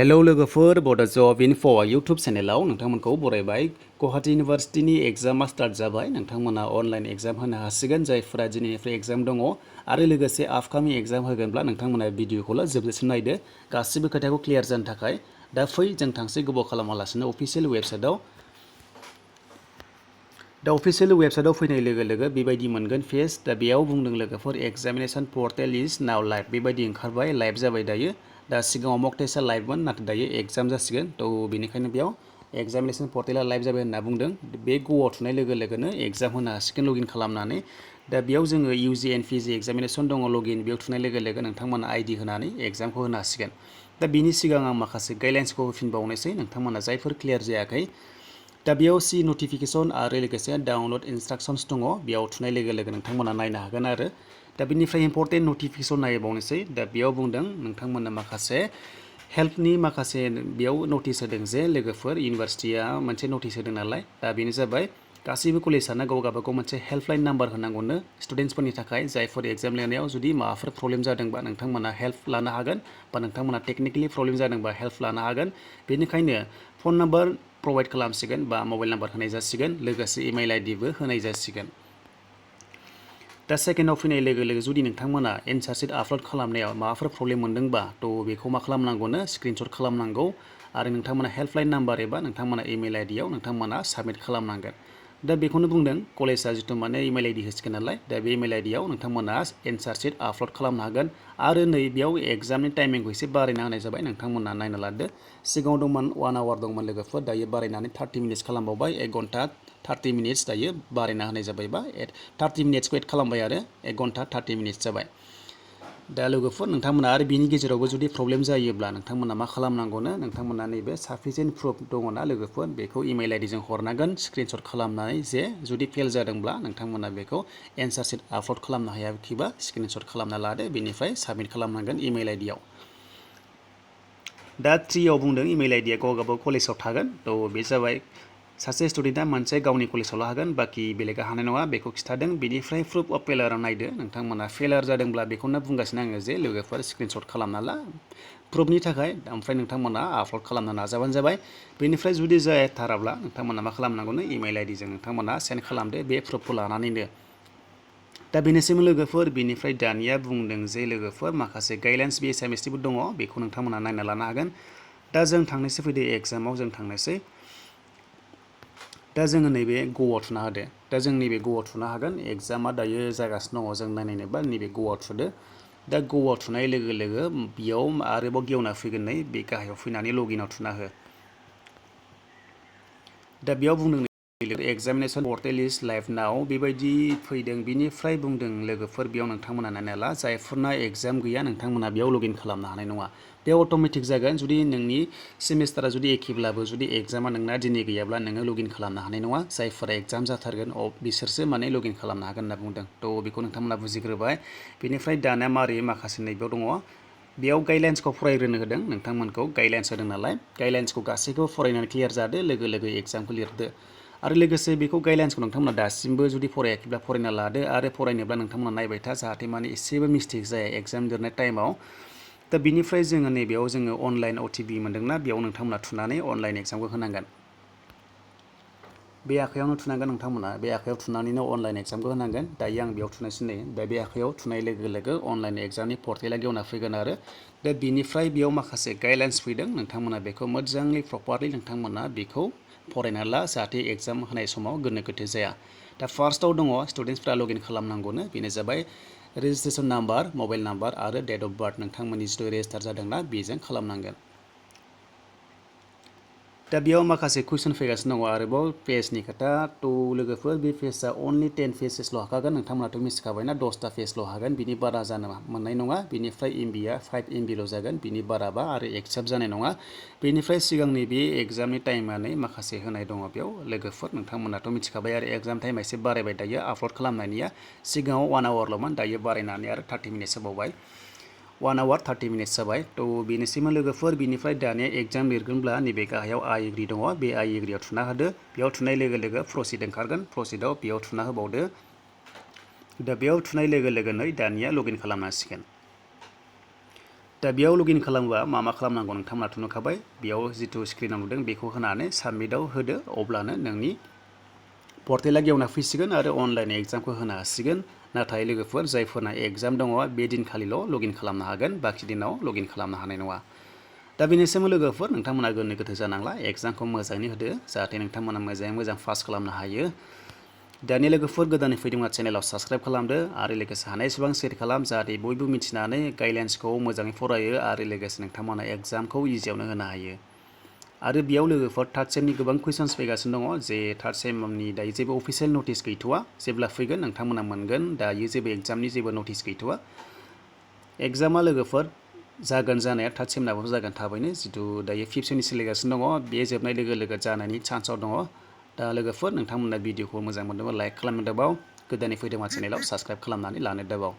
Hello लोगोफोर बड जब enough' YouTube चेनेलाव नोंथांमोनखौ बरायबाय। Guwahati इउनिभार्सिटिनि एग्जामा start जाबाय। नोंथांमोना अनलाइन एग्जाम होनो हासिगोन जायफोरा दिनैनिफ्राय एग्जाम दङ आरो लोगोसे आपकामिं एग्जाम होगोनब्ला नोंथांमोना भिडिअखौल' जोबजासिम नायदो गासिबो खोथाखौ क्लियार जानो थाखाय। दा फै जों थांसै गोबाव खालामालासिनो अफिसियेल वेबसाइटआव। दा अफिसियेल वेबसाइटआव फैनाय लोगो लोगो बेबायदि मोनगोन पेज। दा बेयाव बुंदों लोगोफोर एक्जामिनेशन पर्टेल इज नाउ लाइभ बेबायदि ओंखारबाय, लाइभ जाबाय दायो। दा सिगाङाव मक टेस्टआ लाइभमोन नाथाय दायो एग्जाम जासिगोन। थ' बेनिखायनो बेयाव एक्जामिनेशन पर्टेला लाइभ जाबाय होनना बुंदों। बे ग'आव थुनाय लोगो लोगोनो एग्जाम होनो हासिगोन लगइन खालामनानै। दा बेयाव जोङो इउजि एन्ड पिजि एक्जामिनेशन दङ लगइन, बेयाव थुनाय लोगो लोगो नोंथांमोना आइडि होनानै एग्जामखौ होनो हासिगोन। दा बिनि सिगां आं माखासे गाइडलाइन्सखौ होफिनबावनोसै नोंथांमोना जायफोर क्लियार जायाखै। दा बेयाव सि नटिफिकेशन आरो लोगोसे डाउनलड इन्सट्राक्शन्स दङ, बेयाव थुनाय लोगो लोगो नोंथांमोना नायनो हागोन आरो। दा बेनिफ्राय इम्पर्टेन्ट नटिफिकेशन नायबावनोसै। दा बेयाव बुंदों नोंथांमोना माखासे हेल्पनि माखासे बेयाव नटिस होदों जे लोगोफोर इउनिभार्सिटिया मोनसे नटिस होदों नालाय। दा बेनो जाबाय गासैबो कलेजानो गावगाबागाव मोनसे हेल्पलाइन नाम्बार होनांगौनो स्टुडेन्ट्सफोरनि थाखाय। जायफोर एग्जाम लिरनायाव जुदि माबाफोर प्रब्लेम जादोंबा नोंथांमोना हेल्प लानो हागोन, बा नोंथांमोना टेकनिकेलि प्रब्लेम जादोंबा हेल्प लानो हागोन। बेनिखायनो फन नाम्बार प्रभाइड खालामसिगोन बा मबाइल नाम्बार होनाय जासिगोन, लोगोसे इमेल आइडिबो होनाय जासिगोन। दा सेकेन्डआव फैनाय लोगो लोगो जुदि नोंथांमोना एन्सार शीट आपल'ड खालामनायाव माबाफोर प्रब्लेम मोनदोंबा थ' बेखौ मा खालामनांगौनो स्क्रिनशट खालामनांगौ आरो नोंथांमोना हेल्पलाइन नाम्बार एबा नोंथांमोना इमेल आइडियाव नोंथांमोना साबमिट खालामनांगोन। दा बेखौनो बुंदों कलेजा जिथु माने इमेल आइडि होसिगोन नालाय। दा बे इमेल आइडियाव नोंथांमोना एन्सार शीट आपल'ड खालामनो हागोन। आरो नै बेयाव एग्जामनि टाइमिंखौ एसे बारायना होनाय जाबाय, नोंथांमोना नायना लादो। सिगाङाव दंमोन 1 आवार दंमोन लोगोफोर, दायो बारायनानै 30 मिनिट्स खालामबावबाय। 1 घन्टा 30 मिनिट्स दायो बारायना होनाय जाबाय, बा 30 मिनिट्स वेट खालामबाय आरो 1 घन्टा 30 मिनिट्स जाबाय। दा लोगोफोर नोंथांमोना आरो बिनि गेजेरावबो जुदि प्रब्लेम जायोब्ला नोंथांमोना मा खालामनांगौनो, नोंथांमोना नैबे साफिसियेन्ट प्रुफ दङना लोगोफोर, बेखौ इमेल आइडिजों हरनांगोन स्क्रिनशट खालामनानै जे जुदि फेल जादोंब्ला नोंथांमोना बेखौ एन्सार शीट आपल'ड खालामनो हायाखैबा स्क्रिनशट खालामना लादो, बेनिफ्राय साबमिट खालामनांगोन इमेल आइडियाव। दा 3आव बुंदों इमेल आइडिया गावगाबाव कलेजाव थागोन। थ' बे जाबाय सासे स्टुडेन्टआ मोनसे गावनि कलेजावल' हागोन, बाखि बेलेगा हानाय नङा बेखौ खिथादों। बेनिफ्राय प्रुफ अफ फेलाराव नायदो, नोंथांमोना फेलार जादोंब्ला बेखौनो बुंगासिनो आङो जे लोगोफोर स्क्रिनशट खालामना ला प्रुफनि थाखाय, ओमफ्राय नोंथांमोना आपल'ड खालामनो नाजाबानो जाबाय। बेनिफ्राय जुदि जाथाराब्ला नोंथांमोना मा खालामनांगौनो इमेल आइडिजों नोंथांमोना सेन्ड खालामदो बे प्रुफखौ लानानैनो। दा बेनोसैमोन लोगोफोर। बेनिफ्राय दानिया बुंदों जे लोगोफोर माखासे गाइडलाइन्स बे एसाइमेन्सनिबो दङ, बेखौ नोंथांमोना नायना लानो हागोन। दा जों थांनोसै फैदो एग्जामाव जों थांनोसै। दा जोङो नैबे ग'आव थुना होदो। दा जों नैबे ग'आव थुनो हागोन, एग्जामा दायो जागासिनो दङ, जों नायनायनोबा नैबे ग'आव थुदो। दा ग'आव थुनाय लोगो लोगो बेयाव आरोबाव गेवना फैगोन, नै बे गाहायाव फैनानै लगइनआव थुना हो। दा बेयाव बुंदों एक्जामिनेशन पर्टेल इज लाइभ नाउ बेबायदि फैदों। बिनिफ्राय बुंदों लोगोफोर बेयाव नोंथांमोना नायना ला, जायफोरना एग्जाम गैया नोंथांमोना बेयाव लगइन खालामनो हानाय नङा। बेयाव अट'मेटिक जागोन, जुदि नोंनि सेमिस्टारा जुदि एखेब्लाबो जुदि एग्जामा नोंना दिनै गैयाब्ला नोङो लगइन खालामनो हानाय नङा। जायफोरा एग्जाम जाथारगोन बिसोरसो माने लगइन खालामनो हागोन होनना बुंदों। थ' बेखौ नोंथांमोना बुजिग्रोबाय। बेनिफ्राय दानिया मारै माखासे नैबेयाव दङ, बेयाव गाइडलाइन्सखौ फरायग्रोनो होदों नोंथांमोनखौ, गाइडलाइन्स होदों नालाय गाइडलाइन्सखौ गासैखौबो फरायनानै क्लियार जादो, लोगो लोगो एग्जामखौ लिरदो। आरो लोगोसे बेखौ गाइडलाइन्सखौ नोंथांमोना दासिमबो जुदि फरायाखैब्ला फरायना लादो, आरो फरायनोब्ला नोंथांमोना नायबाय था जाहाथे माने एसेबो मिस्टेक जाया एग्जाम लिरनाय टाइमाव। दा बिनिफ्राय जोङो नैबेयाव जोङो अनलाइन अटिपि मोनदोंना, बेयाव नोंथांमोना थुनानै अनलाइन एग्जामखौ होनांगोन। बे आखायावनो थुनांगोन नोंथांमोना, बे आखायाव थुनानैनो अनलाइन एग्जामखौ होनांगोन। दायो आं बेयाव थुनायसै नै, दा बे आखायाव थुनाय लोगो लोगो अनलाइन एग्जामनि पर्टेला गेवना फैगोन आरो। दा बिनिफ्राय बेयाव माखासे गाइडलाइन्स फैदों, नोंथांमोना बेखौ मोजाङै प्रपारलि नोंथांमोना बेखौ फरायना ला जाहाथे एग्जाम होनाय समाव गोनो गोथो जाया। दा फार्स्टआव दङ स्टुडेन्टसफ्रा लगइन खालामनांगौनो, बेनो जाबाय रेजिस्ट्रेसन नाम्बार, मबाइल नाम्बार आरो डेट अफ बार्थ नोंथांमोननि जिथु रेजिस्टार जादोंना बेजों खालामनांगोन। दा बेयाव माखासे कुइसन फैगासिनो दङ आरोबाव पेजनि खोथा। थ' लोगोफोर बे पेजआ अनलि 10 पेजेसल' हाखागोन, नोंथांमोनाथ' मिथिखाबायना 10टा पेजल' हागोन, बिनि बारा जानो मोननाय नङा। बिनिफ्राय एमबिआ 5 MBल' जागोन, बिनि बाराबा आरो एक्सेप्ट जानाय नङा। बेनिफ्राय सिगांनि बे एग्जामनि टाइमानो माखासे होनाय दङ बेयाव लोगोफोर, नोंथांमोनाथ' मिथिखाबाय। आरो एग्जाम टाइमा एसे बारायबाय दायो आपल'ड खालामनायनिया, सिगाङाव 1 आवारल'मोन, दायो बारायनानै आरो 30 मिनिट्स होबावबाय, 1 आवार 30 मिनिट्स जाबाय। थ' बेनोसैमोन लोगोफोर। बिनिफ्राय दानिया एग्जाम लिरगोनब्ला नैबे गाहायाव आइ एग्रि दङ, बे आइ एग्रियाव थुना होदो। बेयाव थुनाय लोगो लोगो प्रसिड ओंखारगोन, प्रसिडआव बेयाव थुना होबावदो। दा बेयाव थुनाय लोगो लोगो नै दानिया लगइन खालामनांसिगोन। दा बेयाव लगइन खालामोबा मा खालामनांगौ नोंथांमोनाथ' नुखाबाय बेयाव जिथु स्क्रिनाव नुदों बेखौ होनानै साबमिटआव होदो अब्लानो नोंनि पर्टेला गेवना फैसिगोन आरो अनलाइन एग्जामखौ होनो हासिगोन। नाथाय लोगोफोर जायफोरना एग्जाम दङ बे दिनखालिल' लगइन खालामनो हागोन बाखि दिनाव लगइन खालामनो हानाय नङा। दा बेनिसिम लोगोफोर नोंथांमोना गोनो गोथो जानांला एग्जामखौ मोजाङै होदो जाहाथे नोंथांमोना मोजाङै मोजां पास खालामनो हायो। दानि लोगोफोर गोदानै फैदोंबा चेनेलाव साबस्क्राइब खालामदो आरो लोगोसे हानायसेबां शेयार खालाम जाहाथे बयबो मिथिनानै गाइडलाइन्सखौ मोजाङै फरायो आरो लोगोसे नोंथांमोना एग्जामखौ इजियावनो होनो हायो। आरो बेयाव लोगोफोर थार्ड सेमनि गोबां कुइसन्स फैगासिनो दङ जे थार्ड सेमनि दायो जेबो अफिसियेल नटिस गैथ'वा जेब्ला फैगोन नोंथांमोना मोनगोन दायो जेबो एग्जामनि जेबो नटिस गैथ'वा। एग्जामा लोगोफोर जागोन जानाया थार्ड सेमनाबो जागोन थाबैनो जिथु दायो फिफ्थ सेमनि सोलिगासिनो दङ बे जोबनाय लोगो लोगो जानायनि चान्सआव दङ। दा लोगोफोर नोंथांमोना भिडिअखौ मोजां मोनदोंबा लाइक खालामनो दाबाव गोदानै फैदोंबा चेनेलाव साबस्क्राइब खालामनानै लानो दाबाव।